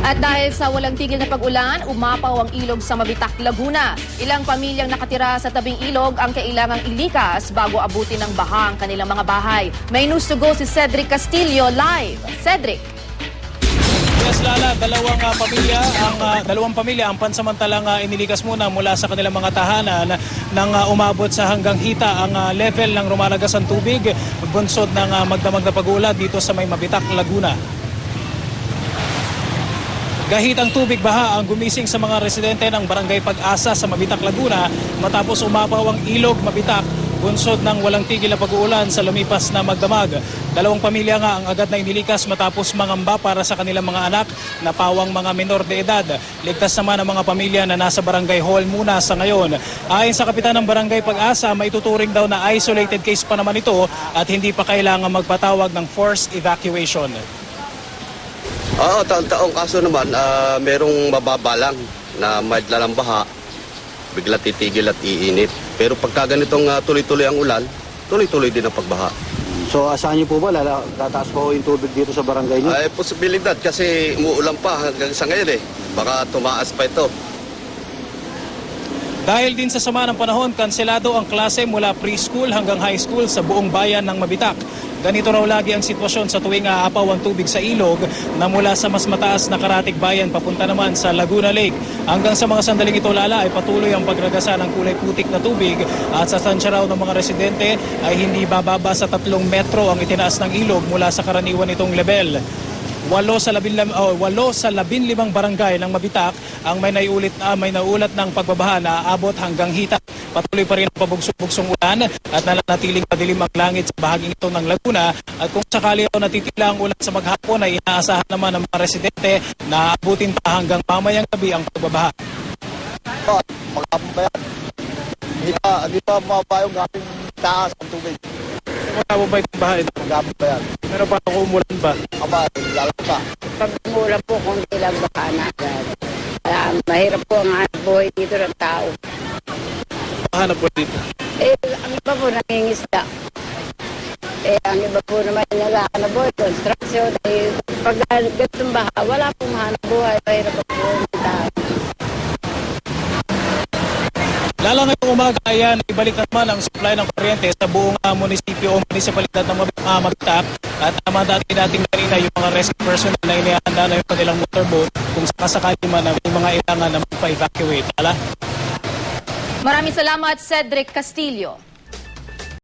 At dahil sa walang tigil na pag-ulan, umapaw ang ilog sa Mabitak, Laguna. Ilang pamilyang nakatira sa tabing ilog ang kailangang ilikas bago abutin ng baha ang kanilang mga bahay. May news to go si Cedric Castillo live. Cedric. Yes, Lala, dalawang pamilya ang pansamantalang inilikas muna mula sa kanilang mga tahanan nang umabot sa hanggang hita ang level ng rumalagas ang tubig bunsod ng magdamag na pag-ulan dito sa may Mabitak, Laguna. Gahit ang tubig baha ang gumising sa mga residente ng Barangay Pag-asa sa Mabitak, Laguna matapos umapaw ang ilog Mabitak bunsod ng walang tigil na pag-uulan sa lumipas na magdamag. Dalawang pamilya nga ang agad na inilikas matapos mangamba para sa kanilang mga anak na pawang mga menor de edad. Ligtas naman ang mga pamilya na nasa barangay hall muna sa ngayon. Ayon sa kapitan ng Barangay Pag-asa, maituturing daw na isolated case pa naman ito at hindi pa kailangan magpatawag ng forced evacuation. Oo, taong kaso naman, merong mababa lang na madlalang baha, bigla titigil at iinit. Pero pagka ganitong tuloy-tuloy ang ulan, tuloy-tuloy din ang pagbaha. So asahan niyo po ba, tataas pa yung tubig dito sa barangay niyo? Ay, posibilidad kasi umuulan pa hanggang sa ngayon Baka tumaas pa ito. Dahil din sa sama ng panahon, kanselado ang klase mula preschool hanggang high school sa buong bayan ng Mabitak. Ganito raw lagi ang sitwasyon sa tuwing aapaw ang tubig sa ilog na mula sa mas mataas na Karatig Bayan papunta naman sa Laguna Lake. Hanggang sa mga sandaling ito, Lala, ay patuloy ang pagragasa ng kulay putik na tubig at sa tansya raw ng mga residente ay hindi bababa sa 3 metro ang itinaas ng ilog mula sa karaniwan itong level. 8 sa 15 barangay ng Mabitak ang may naulat ng pagbabaha na aabot hanggang hita. Patuloy pa rin ang pabugsong ulan at nananatiling madilim ang langit sa bahaging ito ng Laguna at kung sakali raw natitila ang ulan sa maghapon ay inaasahan naman ng mga residente na abutin pa hanggang mamayang gabi ang pagbabaha. Maghapon pa yan. Hindi pa mababa yung gabing taas ang tubig. Maghapon ba itong baha ito? Maghapon pa yan. Pero paano kung umulan ba? Lalo pa. Pag umulan po, kung di lang baka na agad. Mahirap po ang hanap buhay dito ng tao. Hanap po dito? Ang iba po nangingisda. Ang iba po naman naghahanap buhay, construction. Pag ganitong baha, wala pong hanap buhay. Mahirap po ang tao. Lala ngayong umaga, ayan, ibalik naman ang supply ng kuryente sa buong munisipyo o munisipalidad ng Mabitak. At dating kanina yung mga rescue personnel na inihanda na yung kanilang motorboat kung sakasakali man na may mga ilangan na magpa-evacuate. Lala? Maraming salamat, Cedric Castillo.